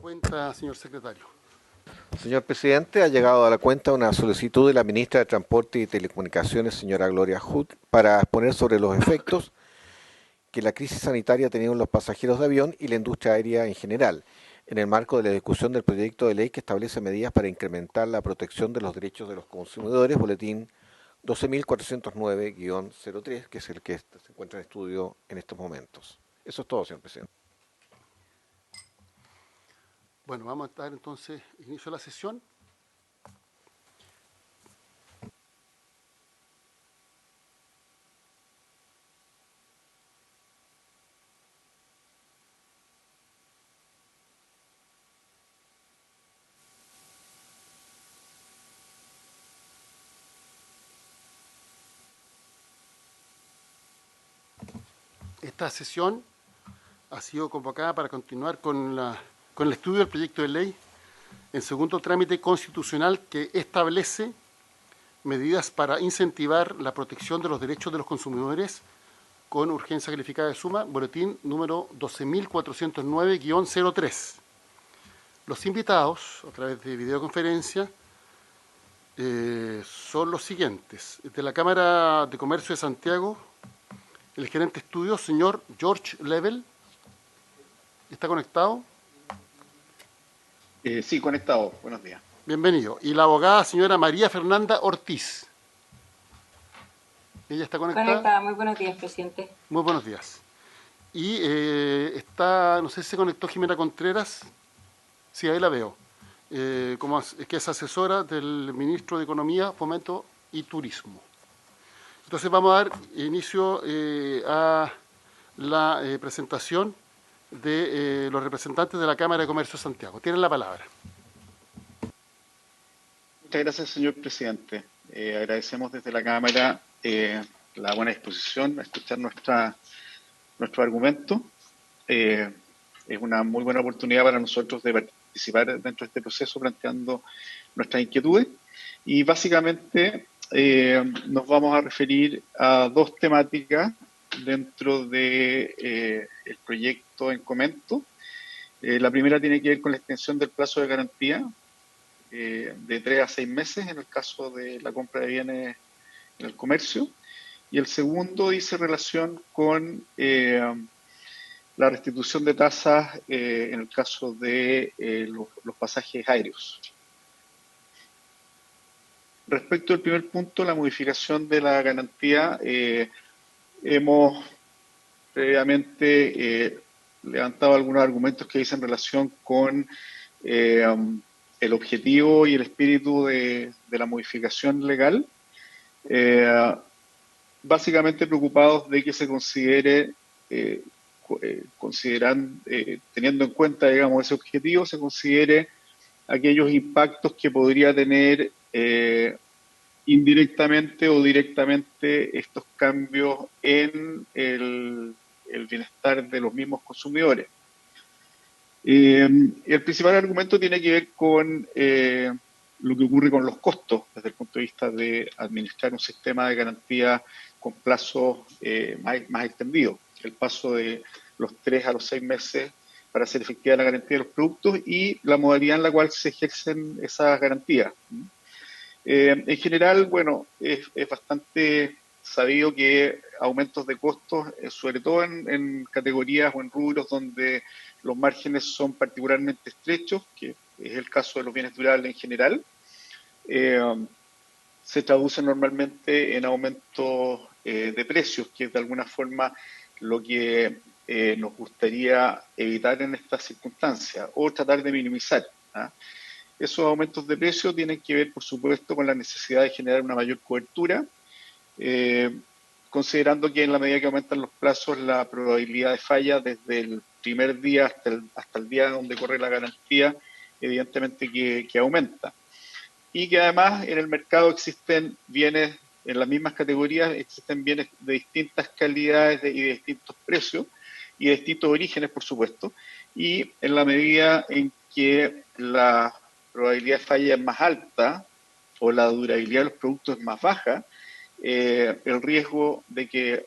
Cuenta, señor secretario. Señor presidente, ha llegado a la cuenta una solicitud de la ministra de Transporte y Telecomunicaciones, señora Gloria Hood, para exponer sobre los efectos que la crisis sanitaria ha tenido en los pasajeros de avión y la industria aérea en general, en el marco de la discusión del proyecto de ley que establece medidas para incrementar la protección de los derechos de los consumidores, boletín 12.409-03, que es el que se encuentra en estudio en estos momentos. Eso es todo, señor presidente. Bueno, vamos a dar entonces inicio a la sesión. Esta sesión ha sido convocada para continuar con el estudio del proyecto de ley en segundo trámite constitucional que establece medidas para incentivar la protección de los derechos de los consumidores con urgencia calificada de suma, boletín número 12.409-03. Los invitados, a través de videoconferencia, son los siguientes. De la Cámara de Comercio de Santiago, el gerente de estudios, señor George Level, ¿está conectado? Sí, conectado. Buenos días. Bienvenido. Y la abogada, señora María Fernanda Ortiz. ¿Ella está conectada? Conectada. Muy buenos días, presidente. Muy buenos días. Y está, no sé si se conectó Jimena Contreras. Sí, ahí la veo. Que es asesora del ministro de Economía, Fomento y Turismo. Entonces vamos a dar inicio a la presentación de los representantes de la Cámara de Comercio de Santiago. Tienen la palabra. Muchas gracias, señor presidente. Agradecemos desde la Cámara la buena disposición a escuchar nuestro argumento. Es una muy buena oportunidad para nosotros de participar dentro de este proceso planteando nuestras inquietudes. Y básicamente nos vamos a referir a dos temáticas dentro de el proyecto en comento. La primera tiene que ver con la extensión del plazo de garantía de 3 a 6 meses en el caso de la compra de bienes en el comercio. Y el segundo dice relación con la restitución de tasas en el caso de los pasajes aéreos. Respecto al primer punto, la modificación de la garantía, hemos previamente levantado algunos argumentos que dicen relación con el objetivo y el espíritu de la modificación legal, básicamente preocupados de que se considere, teniendo en cuenta, digamos, ese objetivo, se considere aquellos impactos que podría tener indirectamente o directamente estos cambios en el bienestar de los mismos consumidores. El principal argumento tiene que ver con lo que ocurre con los costos desde el punto de vista de administrar un sistema de garantía con plazos más extendidos, el paso de los 3 a los 6 meses para hacer efectiva la garantía de los productos y la modalidad en la cual se ejercen esas garantías. En general, bueno, es bastante sabido que aumentos de costos, sobre todo en categorías o en rubros donde los márgenes son particularmente estrechos, que es el caso de los bienes durables en general, se traducen normalmente en aumentos de precios, que es de alguna forma lo que nos gustaría evitar en estas circunstancias o tratar de minimizar. Esos aumentos de precio tienen que ver, por supuesto, con la necesidad de generar una mayor cobertura, considerando que en la medida que aumentan los plazos, la probabilidad de falla desde el primer día hasta el día donde corre la garantía, evidentemente que aumenta. Y que además en el mercado existen bienes, en las mismas categorías, existen bienes de distintas calidades y de distintos precios y de distintos orígenes, por supuesto. Y en la medida en que la probabilidad de falla es más alta o la durabilidad de los productos es más baja, el riesgo de que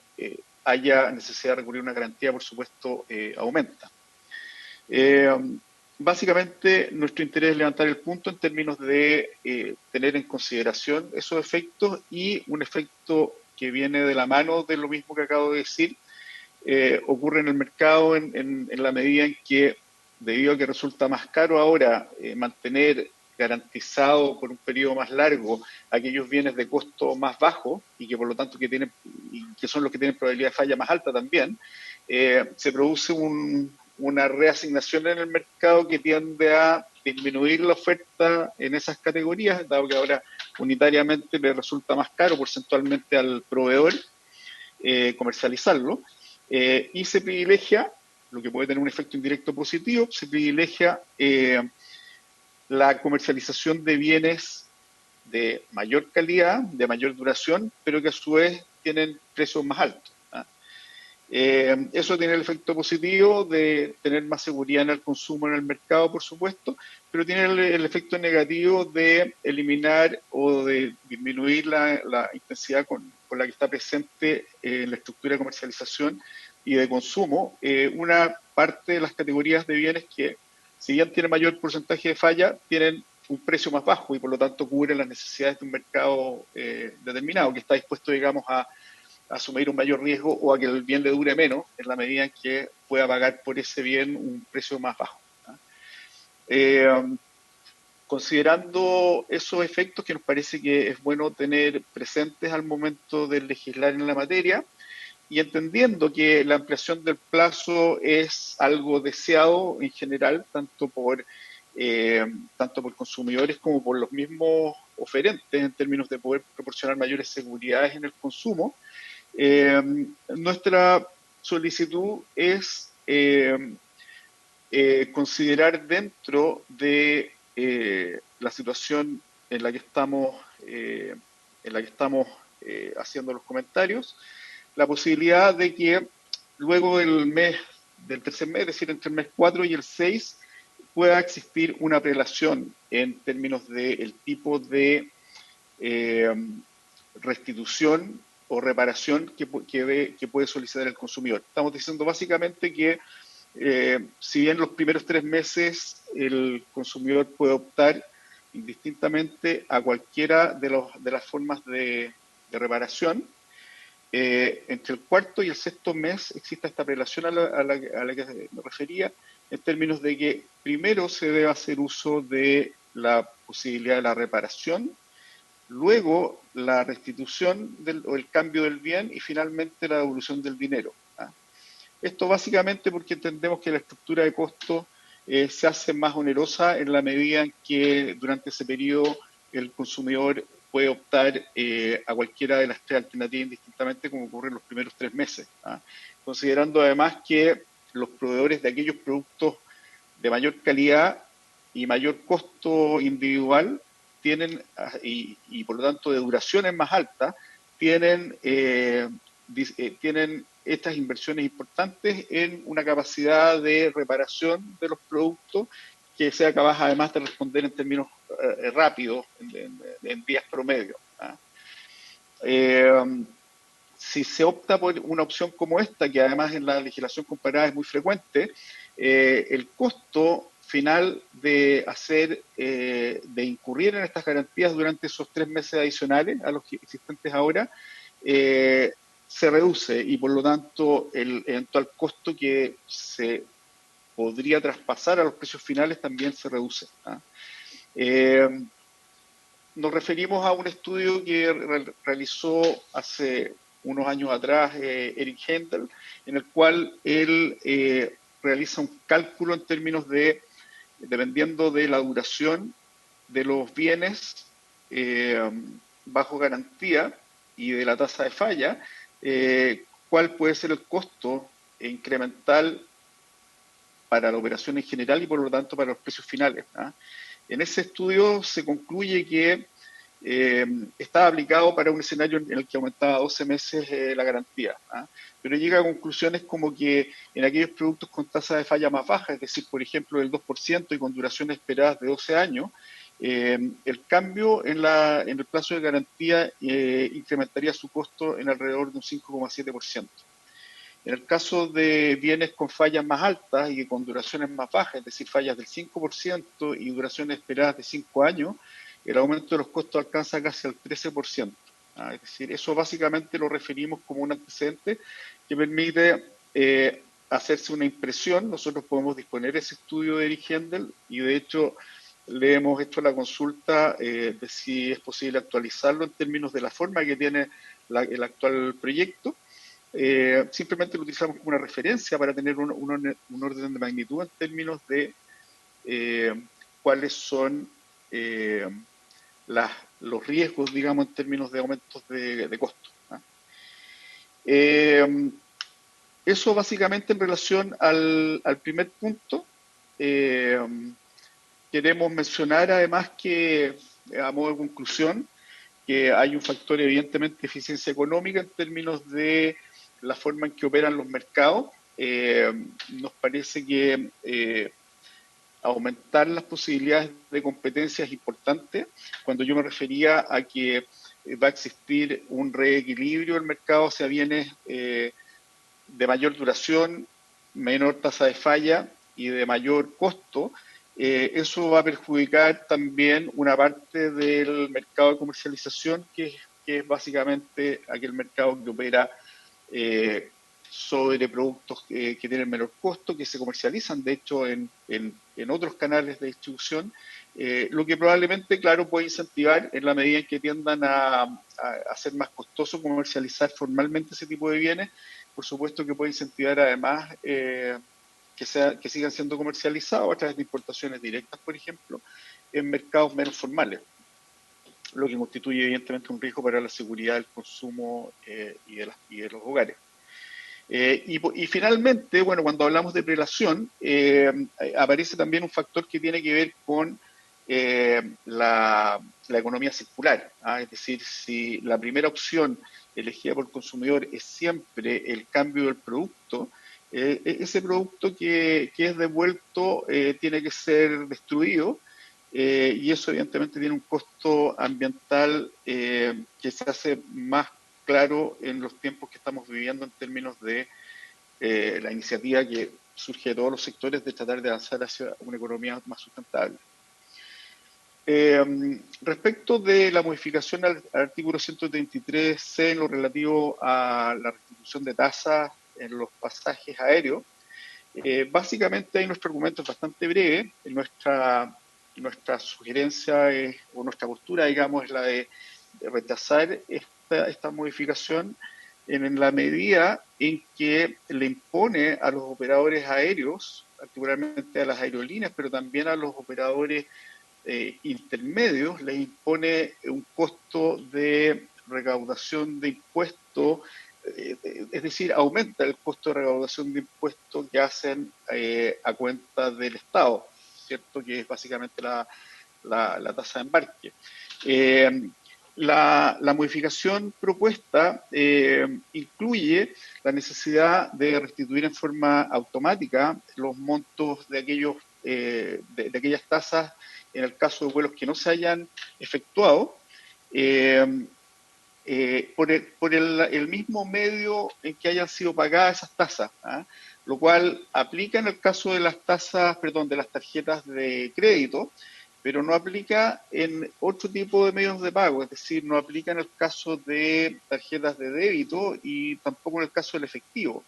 haya necesidad de recurrir a una garantía, por supuesto, aumenta. básicamente, nuestro interés es levantar el punto en términos de tener en consideración esos efectos y un efecto que viene de la mano de lo mismo que acabo de decir, ocurre en el mercado en la medida en que, debido a que resulta más caro ahora mantener garantizado por un periodo más largo aquellos bienes de costo más bajo y que por lo tanto y que son los que tienen probabilidad de falla más alta también, se produce una reasignación en el mercado que tiende a disminuir la oferta en esas categorías, dado que ahora unitariamente le resulta más caro porcentualmente al proveedor comercializarlo, y se privilegia, lo que puede tener un efecto indirecto positivo, se privilegia la comercialización de bienes de mayor calidad, de mayor duración, pero que a su vez tienen precios más altos. Eso tiene el efecto positivo de tener más seguridad en el consumo en el mercado, por supuesto, pero tiene el efecto negativo de eliminar o de disminuir la intensidad con la que está presente en la estructura de comercialización y de consumo una parte de las categorías de bienes que, si bien tienen mayor porcentaje de falla, tienen un precio más bajo y por lo tanto cubren las necesidades de un mercado determinado que está dispuesto, digamos, a asumir un mayor riesgo o a que el bien le dure menos en la medida en que pueda pagar por ese bien un precio más bajo. Considerando esos efectos que nos parece que es bueno tener presentes al momento de legislar en la materia y entendiendo que la ampliación del plazo es algo deseado en general, tanto por consumidores como por los mismos oferentes en términos de poder proporcionar mayores seguridades en el consumo, nuestra solicitud es considerar dentro de la situación en la que estamos haciendo los comentarios, la posibilidad de que luego del tercer mes, es decir, entre el mes 4 y el 6, pueda existir una prelación en términos del tipo de eh, restitución o reparación que puede solicitar el consumidor. Estamos diciendo básicamente que si bien los primeros 3 meses el consumidor puede optar indistintamente a cualquiera de las formas de reparación, entre el cuarto y el sexto mes existe esta prelación a la que me refería, en términos de que primero se debe hacer uso de la posibilidad de la reparación, luego la restitución o el cambio del bien y finalmente la devolución del dinero. Esto básicamente porque entendemos que la estructura de costo se hace más onerosa en la medida en que durante ese periodo el consumidor puede optar a cualquiera de las tres alternativas indistintamente, como ocurre en los primeros 3 meses. Considerando además que los proveedores de aquellos productos de mayor calidad y mayor costo individual tienen, y por lo tanto de duraciones más altas, tienen estas inversiones importantes en una capacidad de reparación de los productos que sea capaz además de responder en términos rápidos, en días promedio. Si se opta por una opción como esta, que además en la legislación comparada es muy frecuente, el costo final de incurrir en estas garantías durante esos 3 meses adicionales a los existentes ahora, se reduce y por lo tanto el eventual costo que se podría traspasar a los precios finales también se reduce. Nos referimos a un estudio que realizó hace unos años atrás Eric Hendel, en el cual él realiza un cálculo en términos de, dependiendo de la duración de los bienes bajo garantía y de la tasa de falla, cuál puede ser el costo incremental para la operación en general y por lo tanto para los precios finales. En ese estudio se concluye que estaba aplicado para un escenario en el que aumentaba 12 meses la garantía, pero llega a conclusiones como que en aquellos productos con tasa de falla más baja, es decir, por ejemplo, del 2% y con duraciones esperadas de 12 años, el cambio en el plazo de garantía incrementaría su costo en alrededor de un 5,7%. En el caso de bienes con fallas más altas y con duraciones más bajas, es decir, fallas del 5% y duraciones esperadas de 5 años, el aumento de los costos alcanza casi al 13%. Es decir, eso básicamente lo referimos como un antecedente que permite hacerse una impresión. Nosotros podemos disponer ese estudio de Erich Händel y de hecho le hemos hecho la consulta de si es posible actualizarlo en términos de la forma que tiene el actual proyecto. Simplemente lo utilizamos como una referencia para tener un orden de magnitud en términos de cuáles son eh, los riesgos, digamos, en términos de aumentos de costo. Eso básicamente en relación al primer punto. Eh, Queremos mencionar además que, a modo de conclusión, que hay un factor evidentemente de eficiencia económica en términos de la forma en que operan los mercados. Nos parece que aumentar las posibilidades de competencia es importante. Cuando yo me refería a que va a existir un reequilibrio del mercado hacia bienes de mayor duración, menor tasa de falla y de mayor costo, eso va a perjudicar también una parte del mercado de comercialización, que es básicamente aquel mercado que opera sobre productos que tienen menor costo, que se comercializan de hecho en otros canales de distribución, lo que probablemente, claro, puede incentivar en la medida en que tiendan a ser más costoso comercializar formalmente ese tipo de bienes. Por supuesto que puede incentivar además que sigan siendo comercializados a través de importaciones directas, por ejemplo, en mercados menos formales, lo que constituye evidentemente un riesgo para la seguridad del consumo y de los hogares. Y finalmente, bueno, cuando hablamos de prelación, aparece también un factor que tiene que ver con la economía circular. Es decir, si la primera opción elegida por el consumidor es siempre el cambio del producto, ese producto que es devuelto tiene que ser destruido. Y eso evidentemente tiene un costo ambiental que se hace más claro en los tiempos que estamos viviendo en términos de la iniciativa que surge de todos los sectores de tratar de avanzar hacia una economía más sustentable. Respecto de la modificación al artículo 133C en lo relativo a la restitución de tasas en los pasajes aéreos, básicamente ahí nuestro argumento es bastante breve. Nuestra sugerencia o nuestra postura, digamos, es la de rechazar esta modificación en la medida en que le impone a los operadores aéreos, particularmente a las aerolíneas, pero también a los operadores intermedios, les impone un costo de recaudación de impuestos, es decir, aumenta el costo de recaudación de impuestos que hacen a cuenta del Estado, ¿cierto? Que es básicamente la tasa de embarque. La modificación propuesta incluye la necesidad de restituir en forma automática los montos de de aquellas tasas en el caso de vuelos que no se hayan efectuado, por el mismo medio en que hayan sido pagadas esas tasas, lo cual aplica en el caso de las tasas, perdón, de las tarjetas de crédito, pero no aplica en otro tipo de medios de pago, es decir, no aplica en el caso de tarjetas de débito y tampoco en el caso del efectivo.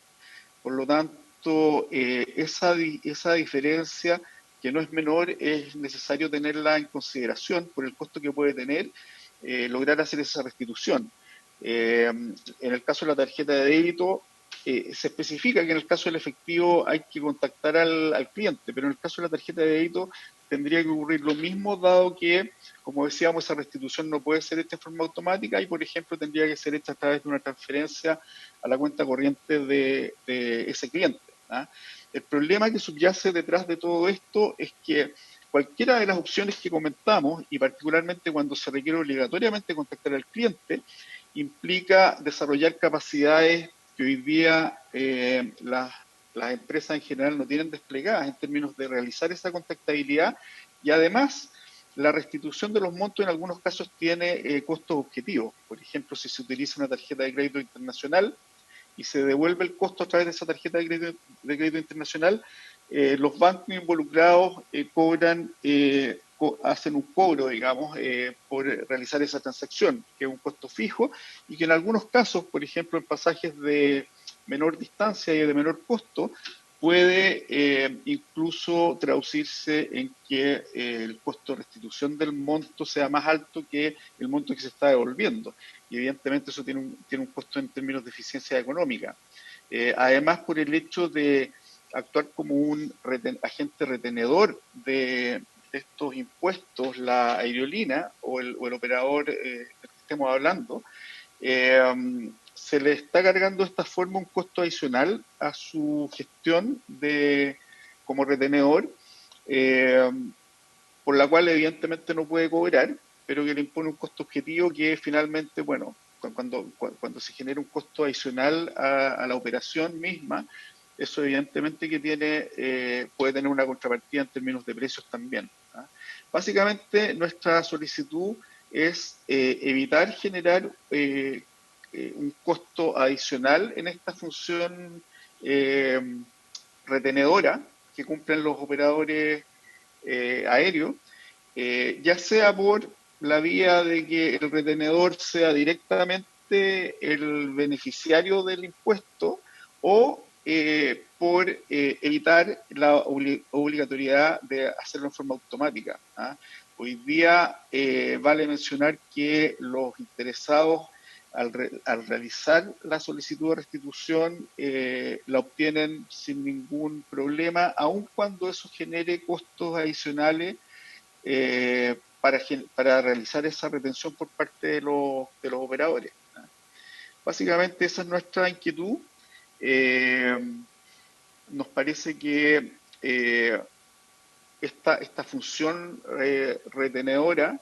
Por lo tanto, esa diferencia, que no es menor, es necesario tenerla en consideración por el costo que puede tener lograr hacer esa restitución. En el caso de la tarjeta de débito, se especifica que en el caso del efectivo hay que contactar al cliente, pero en el caso de la tarjeta de débito tendría que ocurrir lo mismo, dado que, como decíamos, esa restitución no puede ser hecha de forma automática y, por ejemplo, tendría que ser hecha a través de una transferencia a la cuenta corriente de ese cliente. El problema que subyace detrás de todo esto es que cualquiera de las opciones que comentamos, y particularmente cuando se requiere obligatoriamente contactar al cliente, implica desarrollar capacidades que hoy día las empresas en general no tienen desplegadas en términos de realizar esa contactabilidad, y además la restitución de los montos en algunos casos tiene costos objetivos. Por ejemplo, si se utiliza una tarjeta de crédito internacional, y se devuelve el costo a través de esa tarjeta de crédito internacional, los bancos involucrados hacen un cobro, digamos, por realizar esa transacción, que es un costo fijo, y que en algunos casos, por ejemplo, en pasajes de menor distancia y de menor costo, puede incluso traducirse en que el costo de restitución del monto sea más alto que el monto que se está devolviendo. Y evidentemente eso tiene un costo en términos de eficiencia económica. Además, por el hecho de actuar como un agente retenedor de estos impuestos, la aerolínea o el operador del que estemos hablando, se le está cargando de esta forma un costo adicional a su gestión como retenedor, eh, por la cual evidentemente no puede cobrar, pero que le impone un costo objetivo que finalmente, bueno, cuando se genera un costo adicional a la operación misma, eso evidentemente que puede tener una contrapartida en términos de precios también. ¿Ah? Básicamente nuestra solicitud es evitar generar un costo adicional en esta función eh, retenedora que cumplen los operadores aéreos, ya sea por la vía de que el retenedor sea directamente el beneficiario del impuesto o por evitar la obligatoriedad de hacerlo en forma automática. ¿Ah? Hoy día vale mencionar que los interesados al realizar la solicitud de restitución la obtienen sin ningún problema, aun cuando eso genere costos adicionales para realizar esa retención por parte de los operadores. ¿No? Básicamente esa es nuestra inquietud. Eh, Nos parece que esta función retenedora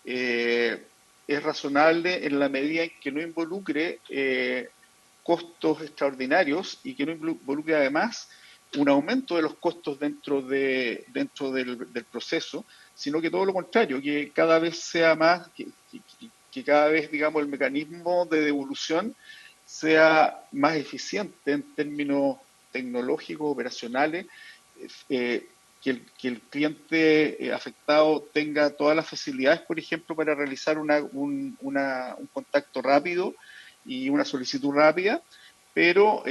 es razonable en la medida en que no involucre costos extraordinarios y que no involucre además un aumento de los costos dentro del proceso, sino que todo lo contrario, que cada vez sea más, que cada vez, digamos, el mecanismo de devolución sea más eficiente en términos tecnológicos, operacionales, eh, que el cliente afectado tenga todas las facilidades, por ejemplo, para realizar un contacto rápido y una solicitud rápida, pero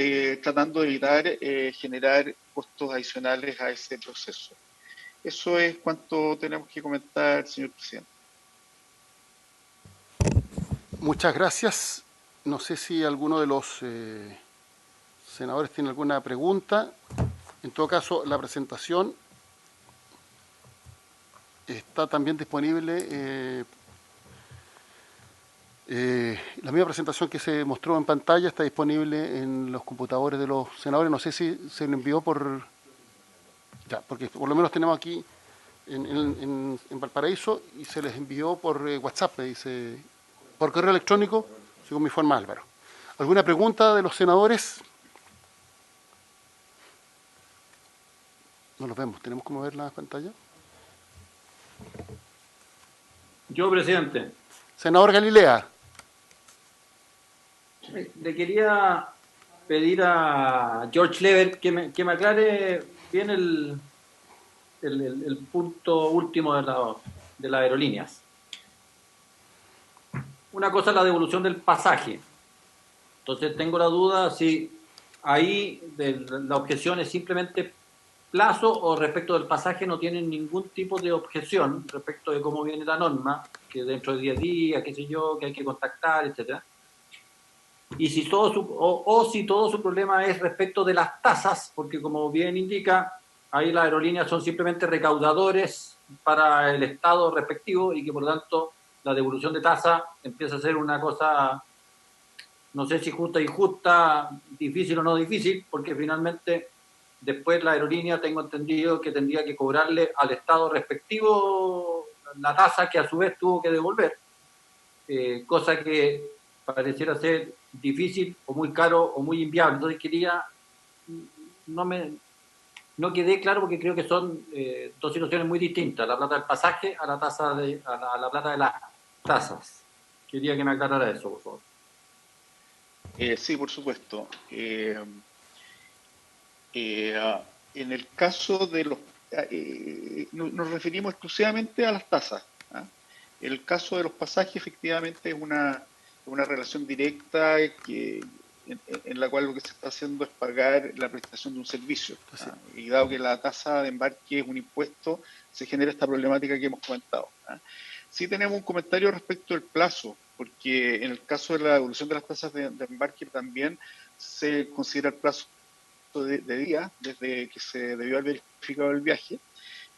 tratando de evitar generar costos adicionales a ese proceso. Eso es cuanto tenemos que comentar, señor presidente. Muchas gracias. No sé si alguno de los senadores tiene alguna pregunta. En todo caso, la presentación está también disponible. La misma presentación que se mostró en pantalla está disponible en los computadores de los senadores. No sé si se lo envió por... Ya, porque por lo menos tenemos aquí en Valparaíso y se les envió por WhatsApp, me dice, por correo electrónico, según mi forma Álvaro. ¿Alguna pregunta de los senadores? No los vemos. ¿Tenemos que mover la pantalla? Yo, presidente. Senador Galilea. Le quería pedir a George Lever que me aclare bien el punto último de las aerolíneas. Una cosa es la devolución del pasaje. Entonces tengo la duda si ahí la objeción es simplemente plazo o respecto del pasaje no tienen ningún tipo de objeción respecto de cómo viene la norma, que dentro de 10 días, qué sé yo, que hay que contactar, etcétera. Y si si todo su problema es respecto de las tasas, porque como bien indica, ahí las aerolíneas son simplemente recaudadores para el Estado respectivo y que por lo tanto la devolución de tasa empieza a ser una cosa, no sé si justa o injusta, difícil o no difícil, porque finalmente después la aerolínea, tengo entendido, que tendría que cobrarle al Estado respectivo la tasa que a su vez tuvo que devolver, cosa que pareciera ser difícil o muy caro o muy inviable. Entonces no quedé claro porque creo que son dos situaciones muy distintas, la plata del pasaje a la tasa a la plata de las tasas. Quería que me aclarara eso, por favor. Sí, por supuesto. En el caso de los... nos referimos exclusivamente a las tasas. ¿Ah? El caso de los pasajes efectivamente es una relación directa en la cual lo que se está haciendo es pagar la prestación de un servicio. Entonces, ¿Ah? Y dado que la tasa de embarque es un impuesto, se genera esta problemática que hemos comentado. ¿Ah? Sí tenemos un comentario respecto al plazo, porque en el caso de la devolución de las tasas de embarque también se considera el plazo de día desde que se debió haber verificado el viaje,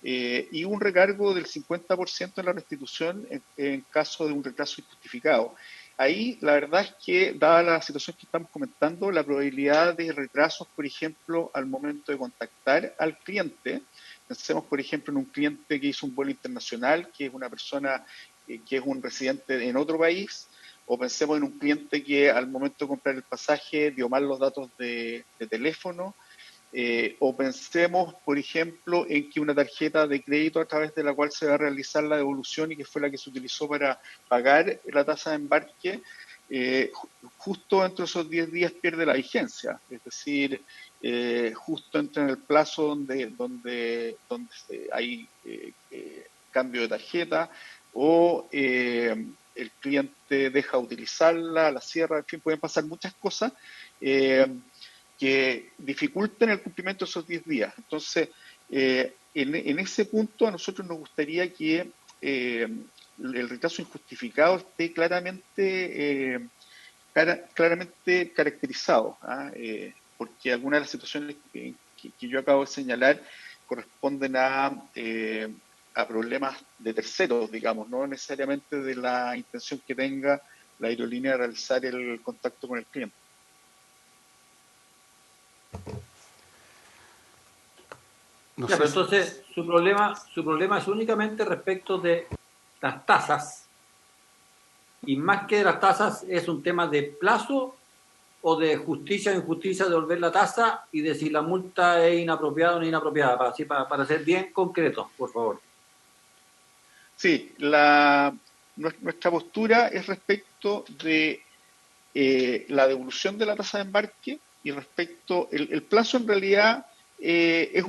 y un recargo del 50% en la restitución en caso de un retraso injustificado. Ahí la verdad es que, dada la situación que estamos comentando, la probabilidad de retrasos, por ejemplo, al momento de contactar al cliente, pensemos, por ejemplo, en un cliente que hizo un vuelo internacional, que es una persona que es un residente en otro país, o pensemos en un cliente que al momento de comprar el pasaje dio mal los datos de teléfono, o pensemos, por ejemplo, en que una tarjeta de crédito a través de la cual se va a realizar la devolución y que fue la que se utilizó para pagar la tasa de embarque, justo dentro de esos 10 días pierde la vigencia. Es decir, justo entra en el plazo donde hay cambio de tarjeta o el cliente deja de utilizarla, la cierra, en fin, pueden pasar muchas cosas. Que dificulten el cumplimiento de esos 10 días. Entonces, en ese punto a nosotros nos gustaría que el retraso injustificado esté claramente caracterizado, ¿ah? Porque algunas de las situaciones que yo acabo de señalar corresponden a problemas de terceros, digamos, no necesariamente de la intención que tenga la aerolínea de realizar el contacto con el cliente. no Ya, sé pero si... entonces su problema es únicamente respecto de las tasas, y más que de las tasas es un tema de plazo o de justicia o injusticia de devolver la tasa y de si la multa es inapropiada o no inapropiada, para ser bien concreto, por favor. Sí, nuestra postura es respecto de la devolución de la tasa de embarque y respecto, el plazo en realidad es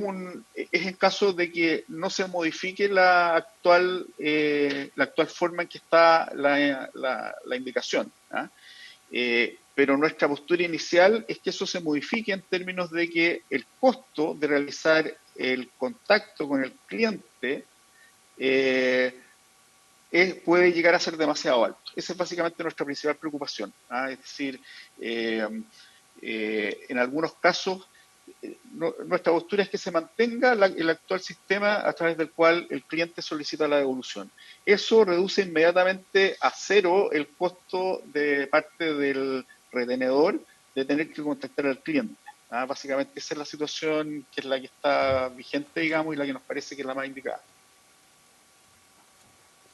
en caso de que no se modifique la actual forma en que está la indicación. ¿Ah? Pero nuestra postura inicial es que eso se modifique en términos de que el costo de realizar el contacto con el cliente eh, puede llegar a ser demasiado alto. Esa es básicamente nuestra principal preocupación. ¿Ah? Es decir, eh, en algunos casos, nuestra postura es que se mantenga el actual sistema a través del cual el cliente solicita la devolución. Eso reduce inmediatamente a cero el costo de parte del retenedor de tener que contactar al cliente. ¿Ah? Básicamente esa es la situación que es la que está vigente, digamos, y la que nos parece que es la más indicada.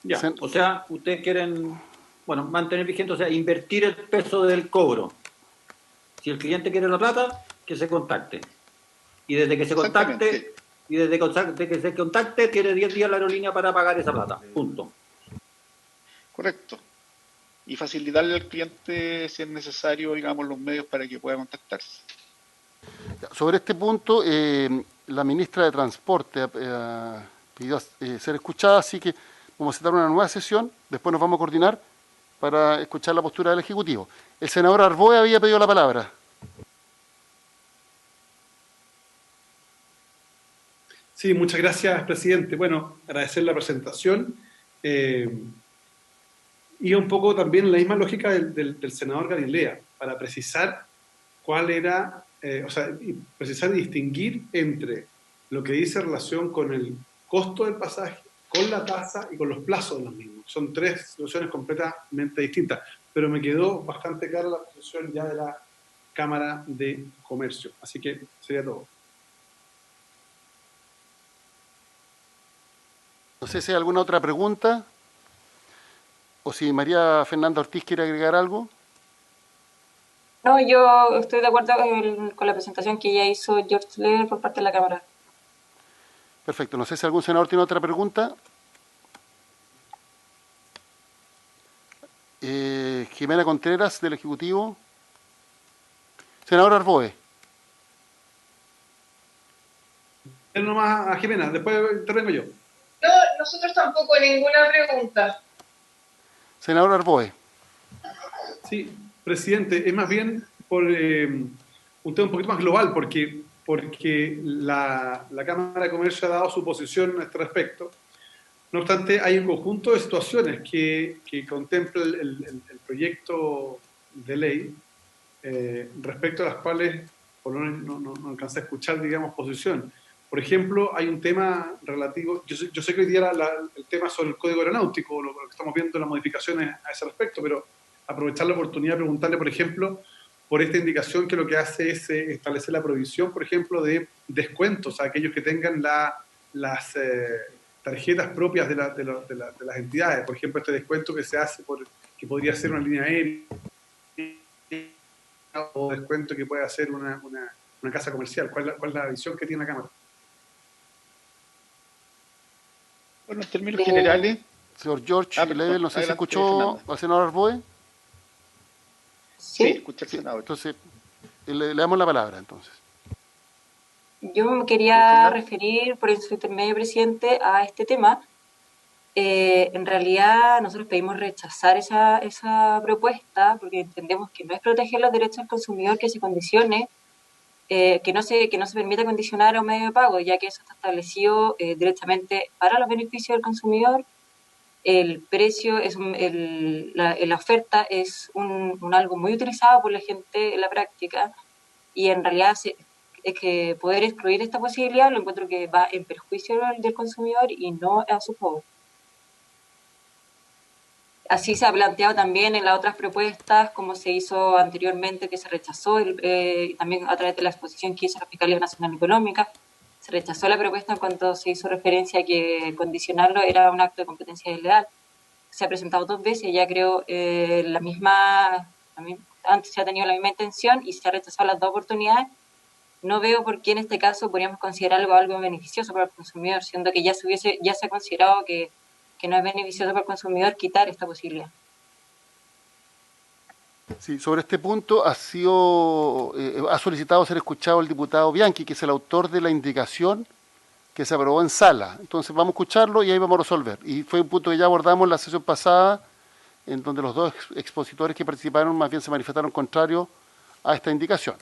Ya, o sea, ustedes quieren, bueno, mantener vigente, o sea, invertir el peso del cobro. Si el cliente quiere la plata, que se contacte. Y desde que se Exactamente, contacte, tiene 10 días la aerolínea para pagar esa plata. Punto. correcto. Y facilitarle al cliente, si es necesario, digamos, los medios para que pueda contactarse. Sobre este punto, la ministra de Transporte pidió ser escuchada, así que vamos a citar una nueva sesión, después nos vamos a coordinar para escuchar la postura del Ejecutivo. El senador Arboe había pedido la palabra. Sí, muchas gracias, presidente. Bueno, agradecer la presentación. Y un poco también la misma lógica del senador Galilea, para precisar cuál era, o sea, precisar y distinguir entre lo que dice relación con el costo del pasaje, con la tasa y con los plazos de los mismos. Son tres situaciones completamente distintas, pero me quedó bastante clara la posición ya de la Cámara de Comercio. Así que sería todo. No sé si hay alguna otra pregunta o si María Fernanda Ortiz quiere agregar algo. No, yo estoy de acuerdo con la presentación que ya hizo George Leder por parte de la Cámara. Perfecto. No sé si algún senador tiene otra pregunta. Jimena Contreras, del Ejecutivo. Senador Arboe. Nomás a Jimena, después intervengo yo. No, nosotros tampoco, ninguna pregunta. Senador Arboe. Sí, presidente, es más bien por un tema un poquito más global, porque la Cámara de Comercio ha dado su posición a este respecto. No obstante, hay un conjunto de situaciones que contempla el proyecto de ley respecto a las cuales por no alcancé a escuchar, digamos, posición. Por ejemplo, hay un tema relativo, yo sé que hoy día el tema sobre el código aeronáutico, lo que estamos viendo, las modificaciones a ese respecto, pero aprovechar la oportunidad de preguntarle, por ejemplo, por esta indicación que lo que hace es establecer la provisión, por ejemplo, de descuentos a aquellos que tengan las tarjetas propias de las entidades. Por ejemplo, este descuento que se hace que podría ser una línea aérea o descuento que puede hacer una casa comercial. ¿Cuál es la visión que tiene la Cámara? Bueno, en términos generales... Señor George Level, no sé si escuchó Fernanda. al senador Arboe. Sí, escuché al senador. Entonces, le damos la palabra, entonces. Yo me quería referir, por su intermedio, presidente, a este tema. En realidad, nosotros pedimos rechazar esa propuesta porque entendemos que no es proteger los derechos del consumidor que se condicione, que no se permita condicionar a un medio de pago, ya que eso está establecido directamente para los beneficios del consumidor. El precio, la oferta es algo muy utilizado por la gente en la práctica, y en realidad es que poder excluir esta posibilidad lo encuentro que va en perjuicio del consumidor y no a su favor. Así se ha planteado también en las otras propuestas, como se hizo anteriormente, que se rechazó, también a través de la exposición que hizo la Fiscalía Nacional Económica, se rechazó la propuesta en cuanto se hizo referencia a que condicionarlo era un acto de competencia desleal. Se ha presentado 2 veces, ya creo antes se ha tenido la misma intención y se ha rechazado las 2 oportunidades. No veo por qué en este caso podríamos considerar algo beneficioso para el consumidor, siendo que ya se ha considerado que no es beneficioso para el consumidor quitar esta posibilidad. Sí, sobre este punto ha solicitado ser escuchado el diputado Bianchi, que es el autor de la indicación que se aprobó en sala. Entonces vamos a escucharlo y ahí vamos a resolver. Y fue un punto que ya abordamos en la sesión pasada, en donde los 2 expositores que participaron más bien se manifestaron contrarios a esta indicación.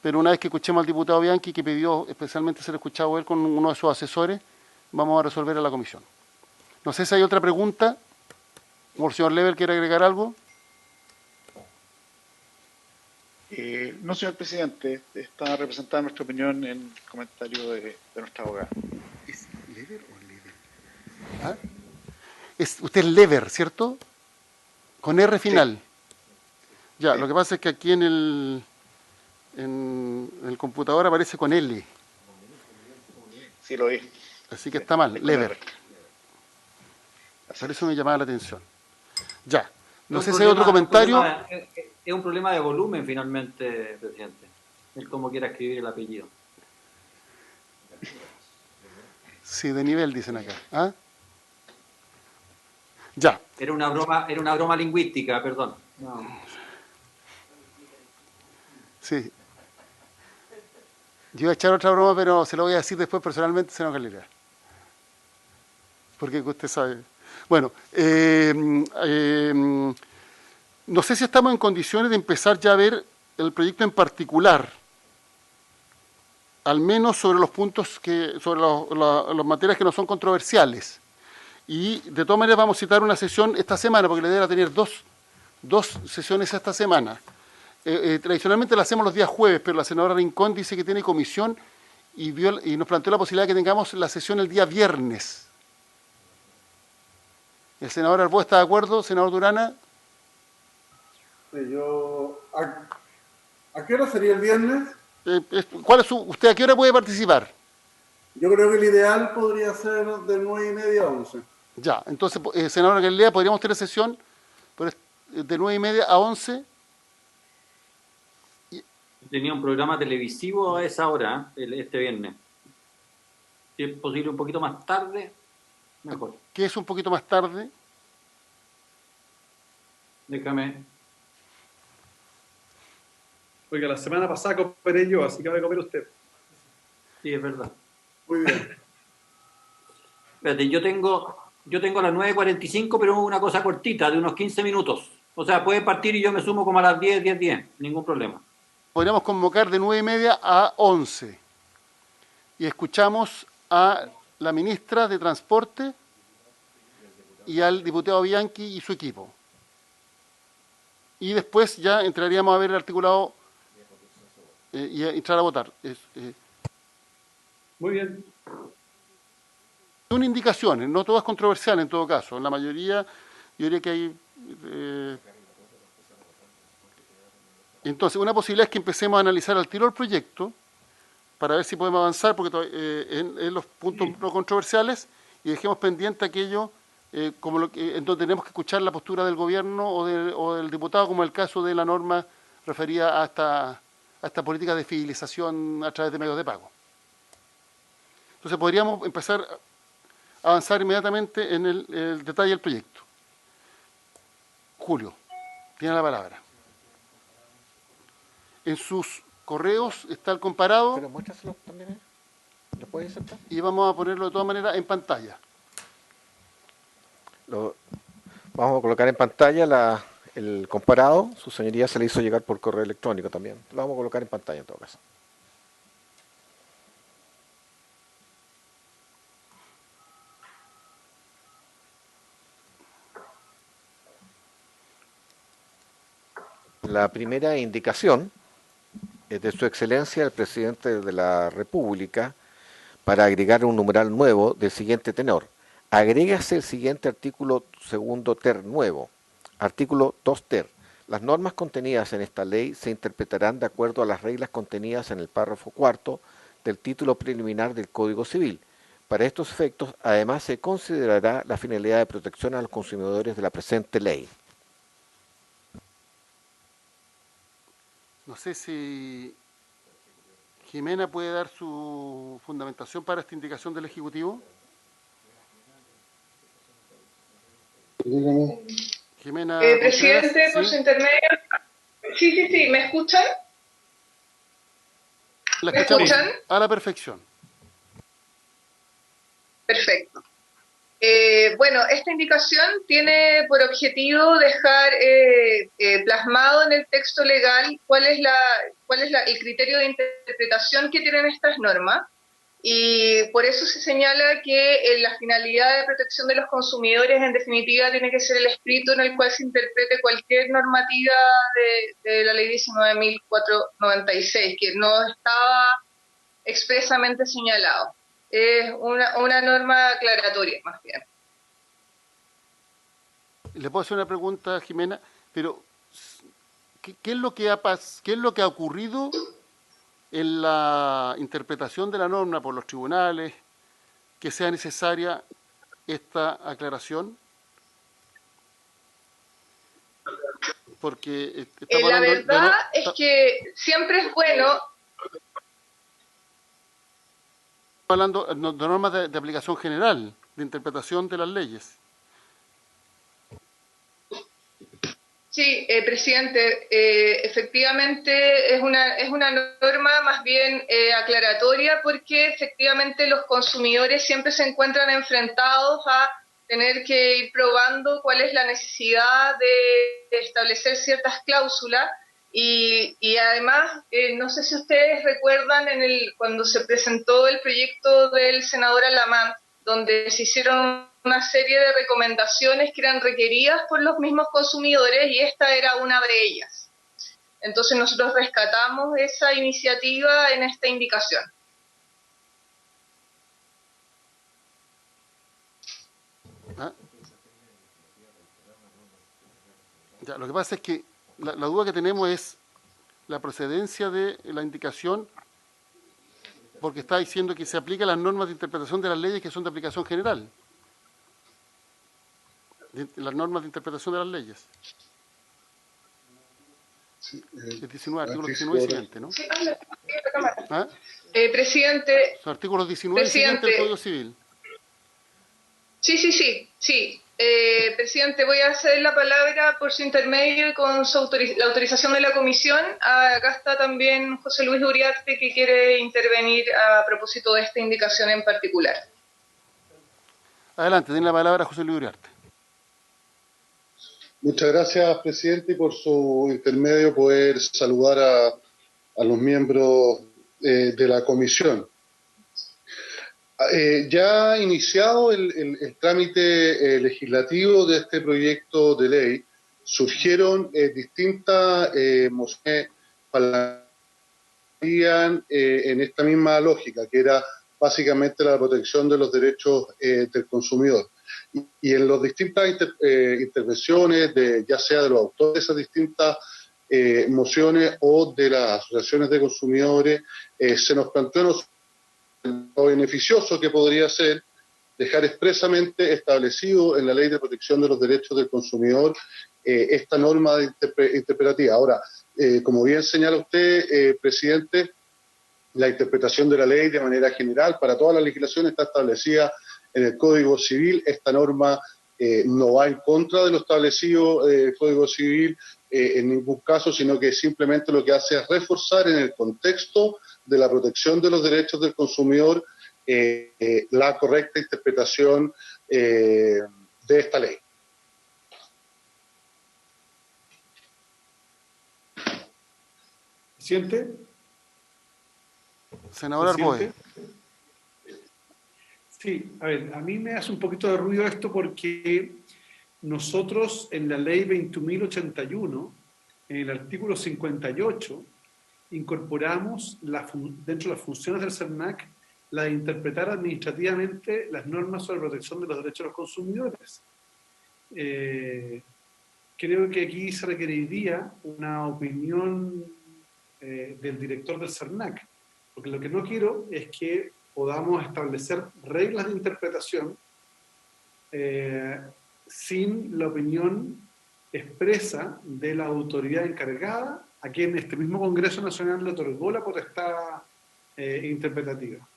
Pero una vez que escuchemos al diputado Bianchi, que pidió especialmente ser escuchado él con uno de sus asesores, vamos a resolver a la comisión. No sé si hay otra pregunta. ¿O el señor Level quiere agregar algo? No, señor presidente, está representada nuestra opinión en el comentario de nuestra abogada. ¿Es Lever o Level? ¿Ah? Usted es Lever, ¿cierto? Con R final. Sí. Ya, sí. Lo que pasa es que aquí en el computador aparece con L. Sí, lo vi. Así que está mal, Lever. Por eso me llamaba la atención. Ya. No sé si hay otro comentario. Es un problema de volumen, finalmente, presidente. Es como quiera escribir el apellido. Sí, de nivel, dicen acá. ¿Ah? Ya. Era una broma lingüística, perdón. No. Sí. Yo iba a echar otra broma, pero se lo voy a decir después personalmente, senador Galera. Porque usted sabe. Bueno, no sé si estamos en condiciones de empezar ya a ver el proyecto en particular, al menos sobre los puntos sobre las materias que no son controversiales. Y de todas maneras vamos a citar una sesión esta semana, porque la idea era tener dos sesiones esta semana. Tradicionalmente la hacemos los días jueves, pero la senadora Rincón dice que tiene comisión y nos planteó la posibilidad de que tengamos la sesión el día viernes. ¿El senador Arboe está de acuerdo? ¿Senador Durana? ¿A qué hora sería el viernes? ¿Usted a qué hora puede participar? Yo creo que el ideal podría ser de 9:30 a 11. Ya, entonces, senador Galilea, ¿podríamos tener sesión de 9:30 a 11? Tenía un programa televisivo a esa hora, este viernes. Si es posible un poquito más tarde, mejor. ¿Qué es un poquito más tarde? Déjame. Porque la semana pasada cooperé yo, así que va a comer usted. Sí, es verdad. Muy bien. Espérate, yo tengo a las 9:45, pero una cosa cortita, de unos 15 minutos. O sea, puede partir y yo me sumo como a las 10, ningún problema. Podríamos convocar de 9:30 a 11. Y escuchamos a la ministra de Transporte y al diputado Bianchi y su equipo. Y después ya entraríamos a ver el articulado y a entrar a votar. Muy bien. Son indicaciones, no todas controversiales en todo caso. En la mayoría, yo diría que hay... Entonces, una posibilidad es que empecemos a analizar al tiro el proyecto para ver si podemos avanzar porque en los puntos no controversiales y dejemos pendiente aquello como en donde tenemos que escuchar la postura del gobierno o del diputado, como el caso de la norma referida a esta política de fidelización a través de medios de pago. Entonces podríamos empezar a avanzar inmediatamente en el detalle del proyecto. Julio, tiene la palabra. En sus correos está el comparado. Pero muéstraselo también, ¿eh? ¿Lo puedes aceptar? Y vamos a ponerlo de todas maneras en pantalla. Vamos a colocar en pantalla el comparado. Su señoría se le hizo llegar por correo electrónico también. Lo vamos a colocar en pantalla en todo caso. La primera indicación es de Su Excelencia el Presidente de la República para agregar un numeral nuevo del siguiente tenor. Agrégase el siguiente artículo segundo ter nuevo. Artículo 2 ter. Las normas contenidas en esta ley se interpretarán de acuerdo a las reglas contenidas en el párrafo cuarto del título preliminar del Código Civil. Para estos efectos, además, se considerará la finalidad de protección a los consumidores de la presente ley. No sé si Jimena puede dar su fundamentación para esta indicación del Ejecutivo. Dígame. Jimena Presidente, Contreras, por ¿sí? su intermedio. Sí, ¿me escuchan? La ¿Me escuchamos escuchan? a la perfección. Perfecto. Bueno, esta indicación tiene por objetivo dejar plasmado en el texto legal cuál es el criterio de interpretación que tienen estas normas, y por eso se señala que la finalidad de protección de los consumidores en definitiva tiene que ser el espíritu en el cual se interprete cualquier normativa de la ley 19.496, que no estaba expresamente señalado. Es una norma aclaratoria, más bien. Le puedo hacer una pregunta, Jimena, pero ¿qué es lo que ha ocurrido en la interpretación de la norma por los tribunales que sea necesaria esta aclaración? Porque estamos La verdad es que siempre es bueno... hablando de normas de aplicación general, de interpretación de las leyes. Sí, presidente, efectivamente es una norma más bien aclaratoria, porque efectivamente los consumidores siempre se encuentran enfrentados a tener que ir probando cuál es la necesidad de establecer ciertas cláusulas. Y además, no sé si ustedes recuerdan cuando se presentó el proyecto del senador Alamán, donde se hicieron una serie de recomendaciones que eran requeridas por los mismos consumidores, y esta era una de ellas. Entonces nosotros rescatamos esa iniciativa en esta indicación. ¿Ah? Ya, lo que pasa es que la duda que tenemos es la procedencia de la indicación, porque está diciendo que se aplica las normas de interpretación de las leyes que son de aplicación general. Las normas de interpretación de las leyes. Sí, El 19, artículo 19 y siguiente, ¿no? Sí, habla, la cámara. ¿Ah? Presidente. Son artículos 19 y siguiente del Código Civil. Sí. Presidente, voy a ceder la palabra por su intermedio y con la autorización de la comisión. Acá está también José Luis Uriarte, que quiere intervenir a propósito de esta indicación en particular. Adelante, tiene la palabra José Luis Uriarte. Muchas gracias, presidente, y por su intermedio poder saludar a los miembros de la comisión. Ya iniciado el trámite legislativo de este proyecto de ley, surgieron distintas mociones parlamentarias en esta misma lógica, que era básicamente la protección de los derechos del consumidor. Y en las distintas intervenciones, ya sea de los autores de esas distintas mociones o de las asociaciones de consumidores, se nos planteó lo beneficioso que podría ser dejar expresamente establecido en la Ley de Protección de los Derechos del Consumidor esta norma interpretativa. Ahora, como bien señala usted, presidente, la interpretación de la ley de manera general para toda la legislación está establecida en el Código Civil. Esta norma no va en contra de lo establecido en el Código Civil en ningún caso, sino que simplemente lo que hace es reforzar en el contexto de la protección de los derechos del consumidor la correcta interpretación de esta ley. ¿Presidente? Senador Arboe. Sí, a ver, a mí me hace un poquito de ruido esto porque nosotros en la ley 21.081, en el artículo 58, incorporamos dentro de las funciones del CERNAC la de interpretar administrativamente las normas sobre protección de los derechos de los consumidores. Creo que aquí se requeriría una opinión del director del CERNAC, porque lo que no quiero es que podamos establecer reglas de interpretación sin la opinión expresa de la autoridad encargada a quien este mismo Congreso Nacional le otorgó la potestad interpretativa.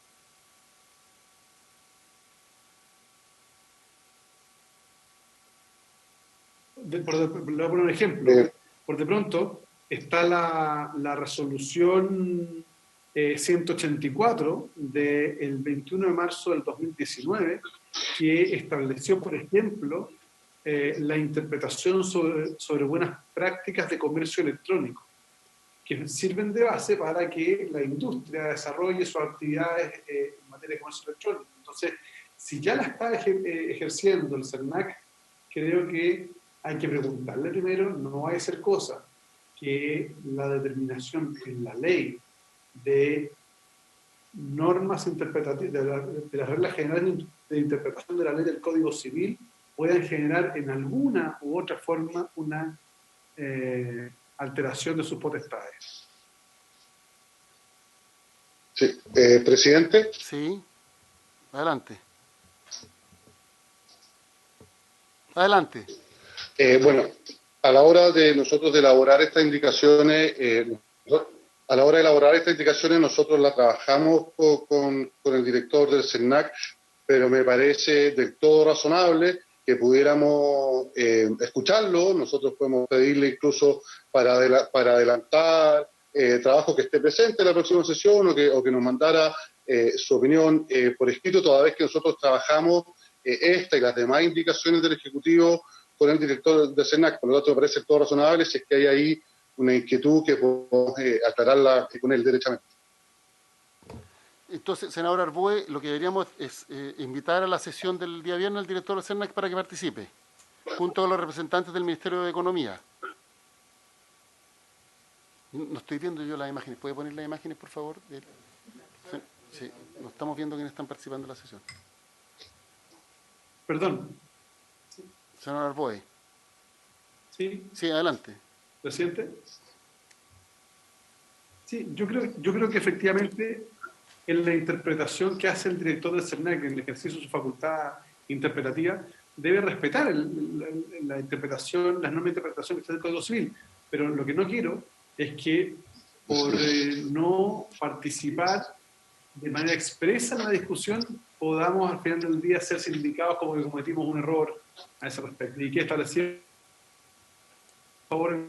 Le voy a poner un ejemplo. Por de pronto está la resolución 184 del 21 de marzo del 2019, que estableció, por ejemplo, la interpretación sobre buenas prácticas de comercio electrónico, que sirven de base para que la industria desarrolle sus actividades en materia de comercio electrónico. Entonces, si ya la está ejerciendo el CERNAC, creo que hay que preguntarle primero, no va a ser cosa que la determinación en la ley de normas interpretativas, de las reglas generales de interpretación de la ley del Código Civil, puedan generar en alguna u otra forma una alteración de sus potestades. Sí. ¿Presidente? Sí. Adelante. Adelante. Bueno, a la hora de nosotros de elaborar estas indicaciones, nosotros la trabajamos con el director del CERNAC, pero me parece del todo razonable que pudiéramos escucharlo. Nosotros podemos pedirle incluso para adelantar trabajo que esté presente en la próxima sesión o que nos mandara su opinión por escrito, toda vez que nosotros trabajamos esta y las demás indicaciones del Ejecutivo con el director del CERNAC. Por lo tanto, me parece todo razonable si es que hay ahí una inquietud que podemos aclararla con él derechamente. Entonces, senador Arboe, lo que deberíamos es invitar a la sesión del día viernes al director del CERNAC para que participe, junto con los representantes del Ministerio de Economía. No estoy viendo yo las imágenes. ¿Puede poner las imágenes, por favor? Sí, no estamos viendo quiénes están participando en la sesión. Perdón. Senador Arboe. Sí. Sí, adelante. ¿Presidente? Sí, yo creo que efectivamente en la interpretación que hace el director del CERNAC en el ejercicio de su facultad interpretativa, debe respetar la interpretación, las normas de interpretación que está del Código Civil. Pero lo que no quiero es que por no participar de manera expresa en la discusión podamos al final del día ser sindicados como que cometimos un error a ese respecto y que establecieron favor.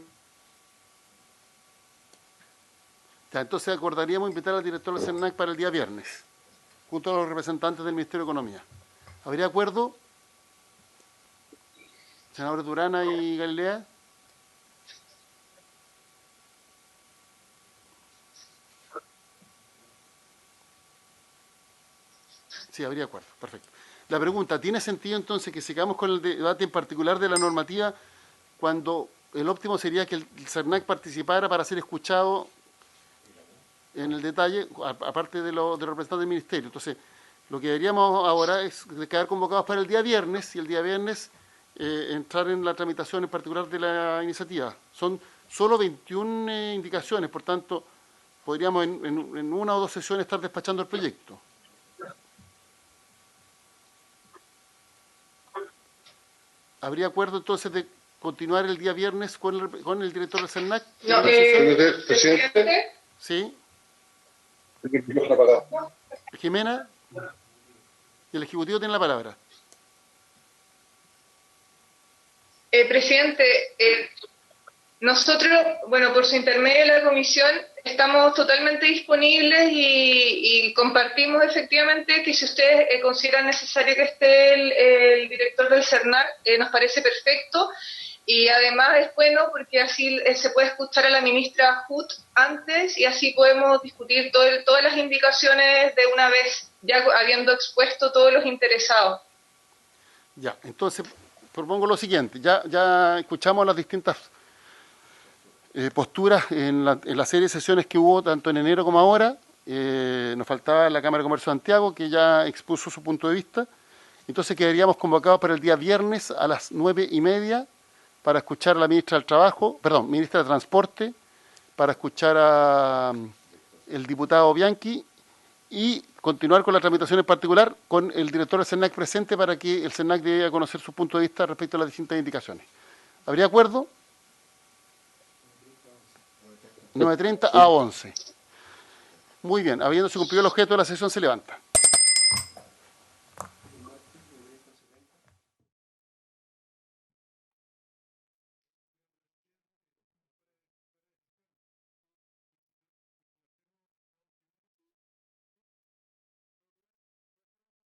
Ya, entonces acordaríamos invitar al director del CERNAC para el día viernes, junto a los representantes del Ministerio de Economía. ¿Habría acuerdo? Senadores Durana y Galilea. Sí, habría acuerdo, perfecto. La pregunta, ¿tiene sentido entonces que sigamos con el debate en particular de la normativa cuando el óptimo sería que el CERNAC participara para ser escuchado en el detalle, aparte de los representantes del Ministerio? Entonces, lo que deberíamos ahora es quedar convocados para el día viernes, y el día viernes entrar en la tramitación en particular de la iniciativa. Son solo 21 indicaciones, por tanto, podríamos en una o dos sesiones estar despachando el proyecto. ¿Habría acuerdo entonces de continuar el día viernes con el director del CERNAC? No, presidente. Sí. Jimena, el Ejecutivo tiene la palabra. Presidente, nosotros, bueno, por su intermedio de la comisión, estamos totalmente disponibles y compartimos efectivamente que si ustedes consideran necesario que esté el director del CERNAC, nos parece perfecto. Y además es bueno porque así se puede escuchar a la ministra Hood antes y así podemos discutir todas las indicaciones de una vez, ya habiendo expuesto todos los interesados. Ya, entonces propongo lo siguiente. Ya escuchamos las distintas posturas en la serie de sesiones que hubo tanto en enero como ahora. Nos faltaba la Cámara de Comercio de Santiago, que ya expuso su punto de vista. Entonces quedaríamos convocados para el día viernes a las 9:30 para escuchar a la ministra del Trabajo, ministra de Transporte, para escuchar a el diputado Bianchi y continuar con la tramitación en particular con el director del CERNAC presente para que el CERNAC dé a conocer su punto de vista respecto a las distintas indicaciones. ¿Habría acuerdo? 9:30 a 11. Muy bien, habiéndose cumplido el objeto de la sesión se levanta.